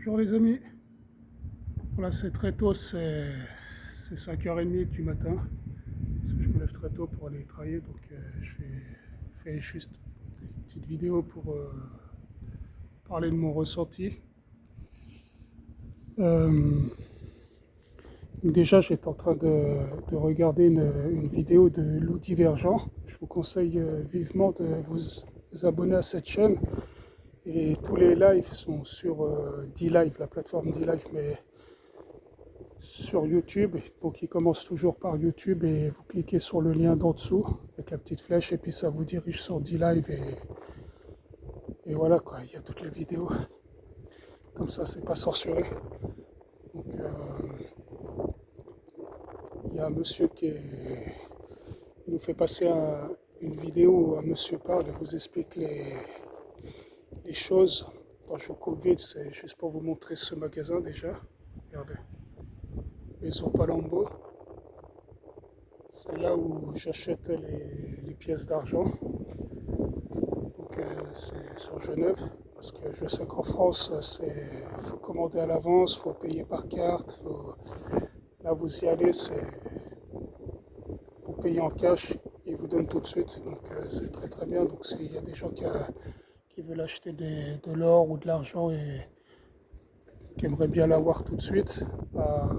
Bonjour les amis, voilà c'est très tôt, c'est 5h30 du matin, parce que je me lève très tôt pour aller travailler, donc je fais juste une petite vidéo pour parler de mon ressenti. Déjà j'étais en train de regarder une vidéo de Loup Divergent. Je vous conseille vivement de vous abonner à cette chaîne. Et tous les lives sont sur D-Live, la plateforme D-Live, mais sur YouTube. Donc il commence toujours par YouTube et vous cliquez sur le lien d'en dessous avec la petite flèche et puis ça vous dirige sur D-Live et voilà quoi, il y a toutes les vidéos. Comme ça c'est pas censuré. Donc il y a un monsieur il nous fait passer une vidéo où un monsieur parle et vous explique les choses. Quand je vous coupe vite, c'est juste pour vous montrer ce magasin déjà. Regardez. Maison Palombo. C'est là où j'achète les pièces d'argent. Donc c'est sur Genève. Parce que je sais qu'en France, il faut commander à l'avance, il faut payer par carte. Là vous y allez, vous payez en cash, ils vous donnent tout de suite. Donc c'est très très bien. Donc s'il y a des gens qui veulent acheter de l'or ou de l'argent et qui aimeraient bien l'avoir tout de suite, bah,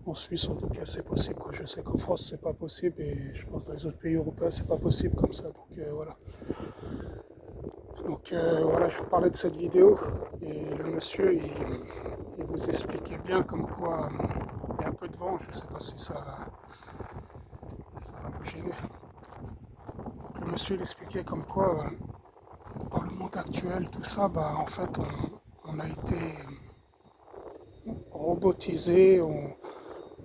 en Suisse, en tout cas, c'est possible. Je sais qu'en France, c'est pas possible et je pense que dans les autres pays européens, c'est pas possible comme ça. Donc voilà. Donc voilà, je vous parlais de cette vidéo et le monsieur, il vous expliquait bien comme quoi il y a un peu de vent. Je sais pas si ça va vous gêner. Donc, le monsieur, il expliquait comme quoi dans le monde actuel, tout ça, bah, en fait, on a été robotisé,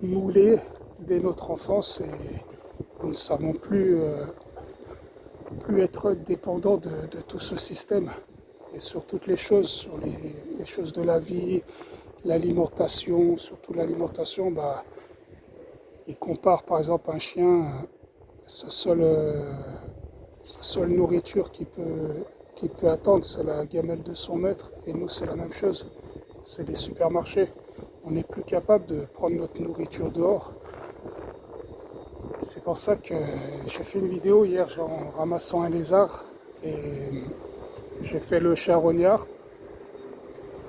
moulé dès notre enfance et nous ne savons plus être dépendants de tout ce système et sur toutes les choses, sur les choses de la vie, l'alimentation, surtout l'alimentation. Bah, il compare par exemple un chien, sa seule nourriture qu'il peut attendre, c'est la gamelle de son maître, et nous c'est la même chose, c'est les supermarchés. On n'est plus capable de prendre notre nourriture dehors. C'est pour ça que j'ai fait une vidéo hier en ramassant un lézard et j'ai fait le charognard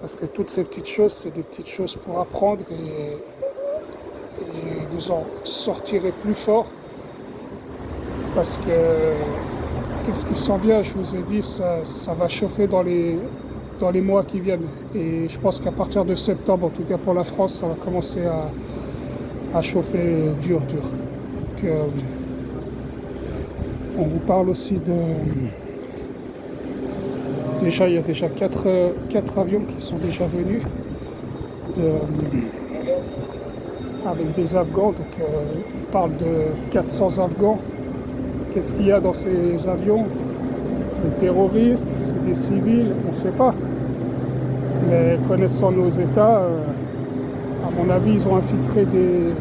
parce que toutes ces petites choses, c'est des petites choses pour apprendre et vous en sortirez plus fort parce que qu'est-ce qui s'en vient, je vous ai dit, ça va chauffer dans les mois qui viennent et je pense qu'à partir de septembre, en tout cas pour la France, ça va commencer à chauffer dur. Donc, on vous parle aussi déjà, il y a déjà 4 avions qui sont déjà venus avec des Afghans. Donc, on parle de 400 Afghans. Qu'est-ce qu'il y a dans ces avions? Des terroristes, c'est des civils, on ne sait pas. Mais connaissant nos États, à mon avis, ils ont infiltré des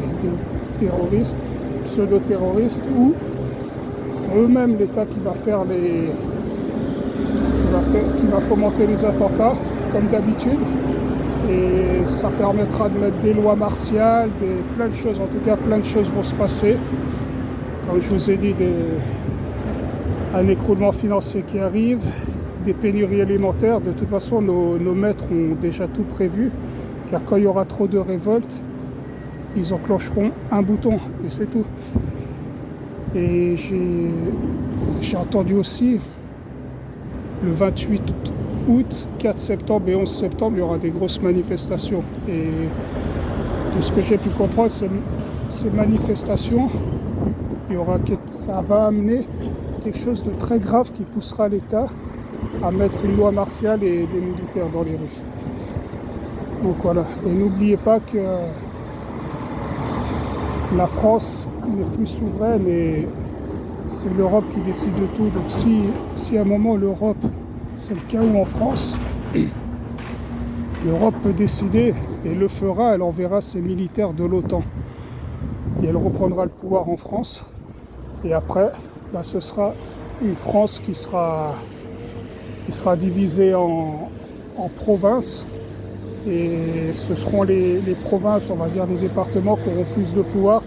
terroristes, pseudo-terroristes, ou c'est eux-mêmes l'État qui va faire qui va fomenter les attentats, comme d'habitude. Et ça permettra de mettre des lois martiales, plein de choses, en tout cas plein de choses vont se passer. Comme je vous ai dit, un écroulement financier qui arrive, des pénuries alimentaires. De toute façon, nos maîtres ont déjà tout prévu, car quand il y aura trop de révoltes, ils enclencheront un bouton et c'est tout. Et j'ai entendu aussi le 28 août, 4 septembre et 11 septembre, il y aura des grosses manifestations. Et de ce que j'ai pu comprendre, ces manifestations, ça va amener quelque chose de très grave qui poussera l'État à mettre une loi martiale et des militaires dans les rues. Donc voilà, et n'oubliez pas que la France n'est plus souveraine et c'est l'Europe qui décide de tout. Donc si à un moment l'Europe, c'est le chaos en France, l'Europe peut décider et le fera, elle enverra ses militaires de l'OTAN. Et elle reprendra le pouvoir en France. Et après, bah, ce sera une France qui sera divisée en provinces Et ce seront les provinces, on va dire les départements qui auront plus de pouvoir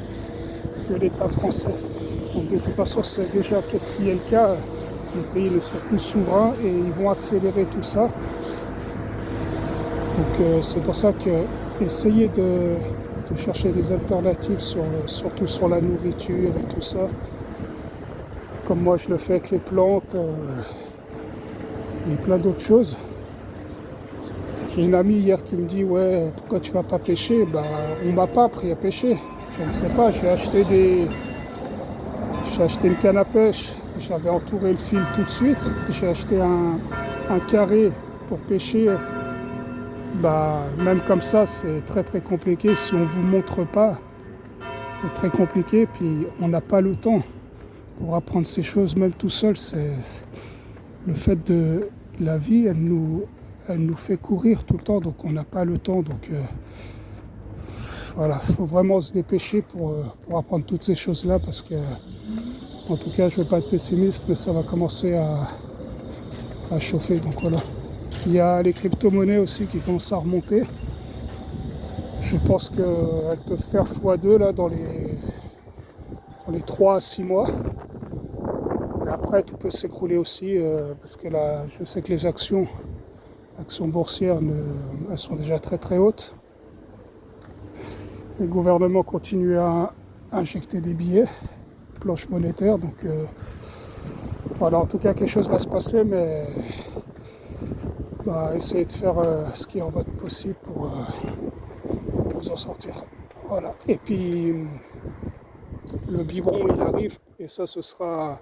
que l'État français. Donc de toute façon, c'est déjà qu'est-ce qui est le cas. Les pays ne sont plus souverains et ils vont accélérer tout ça. Donc c'est pour ça que essayer de chercher des alternatives, surtout sur la nourriture et tout ça, comme moi je le fais avec les plantes et plein d'autres choses. J'ai une amie hier qui me dit ouais, pourquoi tu vas pas pêcher? Bah on m'a pas appris à pêcher. Je ne sais pas, j'ai acheté une canne à pêche, j'avais entouré le fil tout de suite, j'ai acheté un carré pour pêcher. Bah même comme ça c'est très très compliqué, si on vous montre pas, c'est très compliqué, puis on n'a pas le temps pour apprendre ces choses même tout seul. C'est le fait de la vie, elle nous fait courir tout le temps, donc on n'a pas le temps. Donc voilà, il faut vraiment se dépêcher pour apprendre toutes ces choses-là, parce que, en tout cas, je ne veux pas être pessimiste, mais ça va commencer à chauffer. Donc voilà. Il y a les crypto-monnaies aussi qui commencent à remonter. Je pense qu'elles peuvent faire x2 là, dans les 3 à 6 mois. Mais après, tout peut s'écrouler aussi, parce que là, je sais que les actions boursières, elles sont déjà très très hautes. Le gouvernement continue à injecter des billets, planche monétaire, donc voilà, en tout cas quelque chose va se passer, mais essayez de faire ce qui est en votre possible pour vous en sortir. Voilà. Et puis le biberon il arrive, et ça ce sera,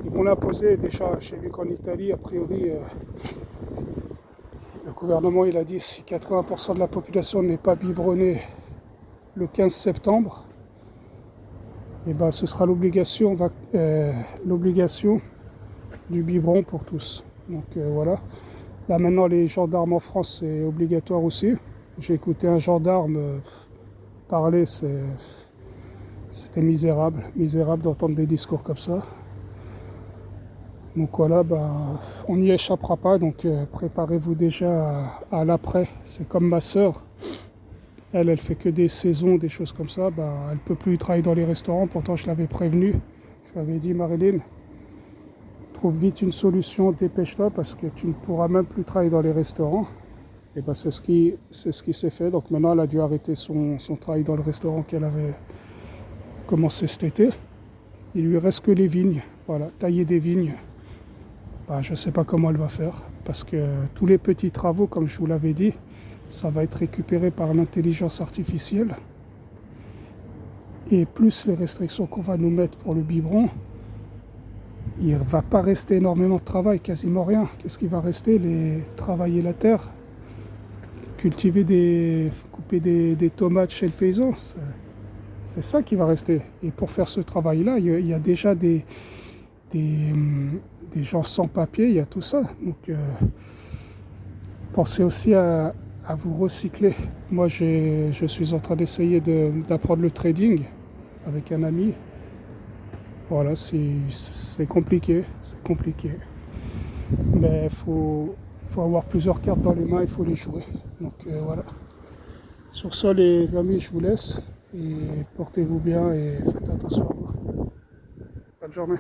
ils vont l'imposer déjà. J'ai vu qu'en Italie, a priori, le gouvernement il a dit si 80% de la population n'est pas biberonnée le 15 septembre, et ben ce sera l'obligation du biberon pour tous. Donc voilà. Là maintenant les gendarmes en France c'est obligatoire aussi. J'ai écouté un gendarme parler, c'était misérable d'entendre des discours comme ça. Donc voilà, on n'y échappera pas, donc préparez-vous déjà à l'après. C'est comme ma sœur, elle fait que des saisons, des choses comme ça, elle ne peut plus travailler dans les restaurants. Pourtant je l'avais prévenue, je lui avais dit Marilyn, trouve vite une solution, dépêche-toi, parce que tu ne pourras même plus travailler dans les restaurants. Et c'est ce qui s'est fait. Donc maintenant elle a dû arrêter son travail dans le restaurant qu'elle avait commencé cet été. Il lui reste que les vignes, voilà, tailler des vignes. Je ne sais pas comment elle va faire, parce que tous les petits travaux, comme je vous l'avais dit, ça va être récupéré par l'intelligence artificielle. Et plus les restrictions qu'on va nous mettre pour le biberon, il ne va pas rester énormément de travail, quasiment rien. Qu'est-ce qui va rester? Travailler la terre, couper des tomates chez le paysan, c'est ça qui va rester. Et pour faire ce travail-là, il y a déjà des gens sans papier, il y a tout ça. Donc pensez aussi à vous recycler. Moi je suis en train d'essayer d'apprendre le trading avec un ami. Voilà, c'est compliqué, mais il faut avoir plusieurs cartes dans les mains, il faut les jouer. Donc voilà. Sur ça les amis, je vous laisse, et portez-vous bien et faites attention à vous. Bonne journée.